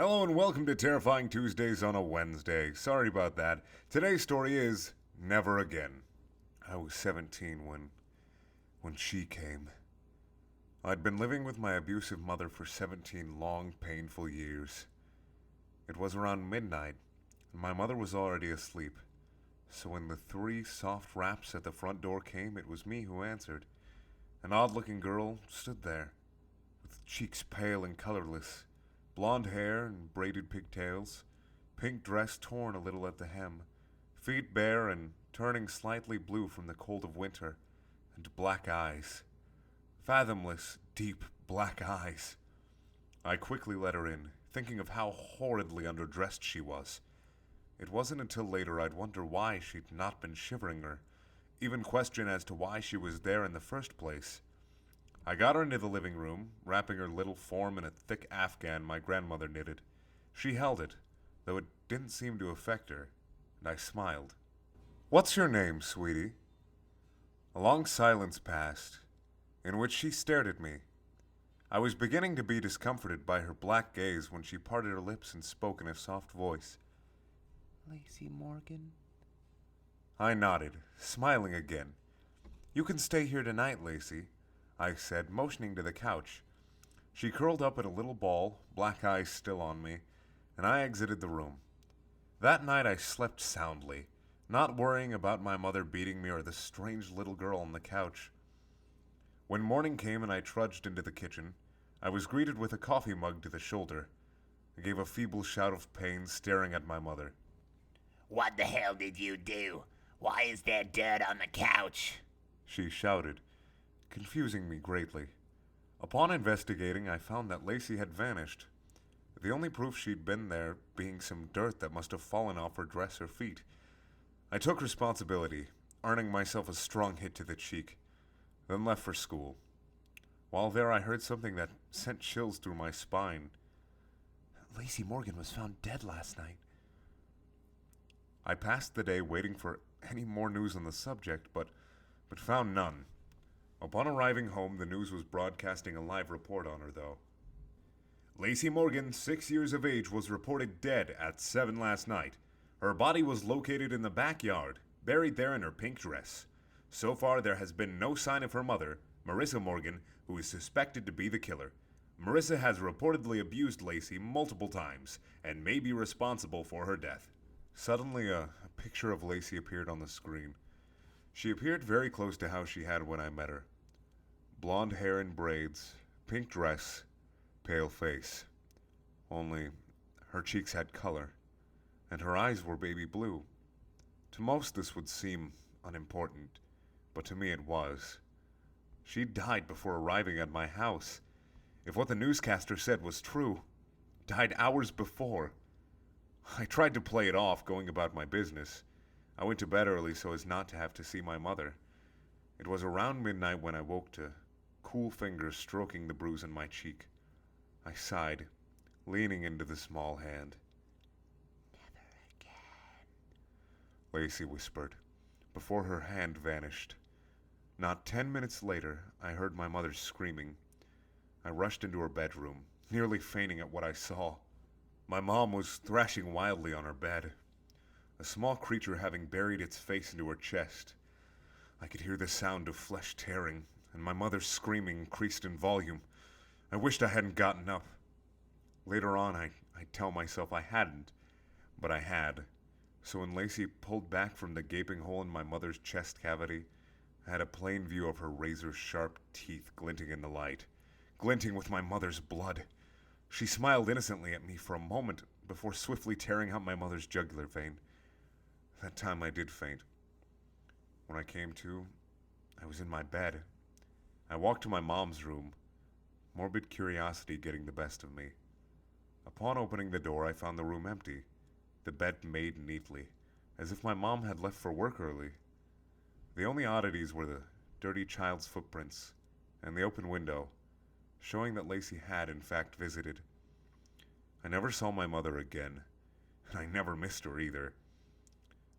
Hello and welcome to Terrifying Tuesdays on a Wednesday. Sorry about that. Today's story is Never Again. I was 17 when she came. I'd been living with my abusive mother for 17 long, painful years. It was around midnight, and my mother was already asleep. So when the 3 soft raps at the front door came, it was me who answered. An odd-looking girl stood there, with cheeks pale and colorless, blonde hair and braided pigtails, pink dress torn a little at the hem, feet bare and turning slightly blue from the cold of winter, and black eyes. Fathomless, deep black eyes. I quickly let her in, thinking of how horridly underdressed she was. It wasn't until later I'd wonder why she'd not been shivering or even question as to why she was there in the first place. I got her into the living room, wrapping her little form in a thick afghan my grandmother knitted. She held it, though it didn't seem to affect her, and I smiled. "What's your name, sweetie?" A long silence passed, in which she stared at me. I was beginning to be discomforted by her black gaze when she parted her lips and spoke in a soft voice. Lacey Morgan? I nodded, smiling again. "You can stay here tonight, Lacey," I said, motioning to the couch. She curled up in a little ball, black eyes still on me, and I exited the room. That night I slept soundly, not worrying about my mother beating me or the strange little girl on the couch. When morning came and I trudged into the kitchen, I was greeted with a coffee mug to the shoulder. I gave a feeble shout of pain, staring at my mother. "What the hell did you do? Why is there dirt on the couch?" She shouted, confusing me greatly. Upon investigating, I found that Lacey had vanished, the only proof she'd been there being some dirt that must have fallen off her dress or feet. I took responsibility, earning myself a strong hit to the cheek, then left for school. While there, I heard something that sent chills through my spine. Lacey Morgan was found dead last night. I passed the day waiting for any more news on the subject, but found none. Upon arriving home, the news was broadcasting a live report on her, though. "Lacey Morgan, 6 years of age, was reported dead at 7 last night. Her body was located in the backyard, buried there in her pink dress. So far, there has been no sign of her mother, Marissa Morgan, who is suspected to be the killer. Marissa has reportedly abused Lacey multiple times and may be responsible for her death." Suddenly, a picture of Lacey appeared on the screen. She appeared very close to how she had when I met her. Blonde hair in braids, pink dress, pale face. Only her cheeks had color, and her eyes were baby blue. To most this would seem unimportant, but to me it was. She died before arriving at my house. If what the newscaster said was true, died hours before. I tried to play it off, going about my business. I went to bed early so as not to have to see my mother. It was around midnight when I woke to cool fingers stroking the bruise on my cheek. I sighed, leaning into the small hand. "Never again," Lacey whispered, before her hand vanished. Not 10 minutes later, I heard my mother screaming. I rushed into her bedroom, nearly fainting at what I saw. My mom was thrashing wildly on her bed, a small creature having buried its face into her chest. I could hear the sound of flesh tearing, and my mother's screaming increased in volume. I wished I hadn't gotten up. Later on, I'd tell myself I hadn't, but I had. So when Lacey pulled back from the gaping hole in my mother's chest cavity, I had a plain view of her razor-sharp teeth glinting in the light, glinting with my mother's blood. She smiled innocently at me for a moment before swiftly tearing out my mother's jugular vein. That time I did faint. When I came to, I was in my bed. I walked to my mom's room, morbid curiosity getting the best of me. Upon opening the door, I found the room empty, the bed made neatly, as if my mom had left for work early. The only oddities were the dirty child's footprints and the open window, showing that Lacey had, in fact, visited. I never saw my mother again, and I never missed her either.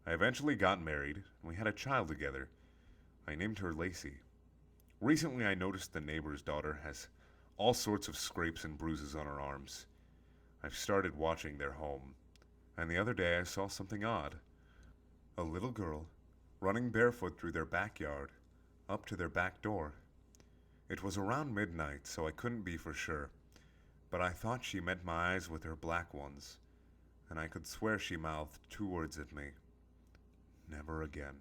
I eventually got married, and we had a child together. I named her Lacey. Recently, I noticed the neighbor's daughter has all sorts of scrapes and bruises on her arms. I've started watching their home, and the other day I saw something odd. A little girl running barefoot through their backyard, up to their back door. It was around midnight, so I couldn't be for sure, but I thought she met my eyes with her black ones, and I could swear she mouthed 2 words at me. Never again.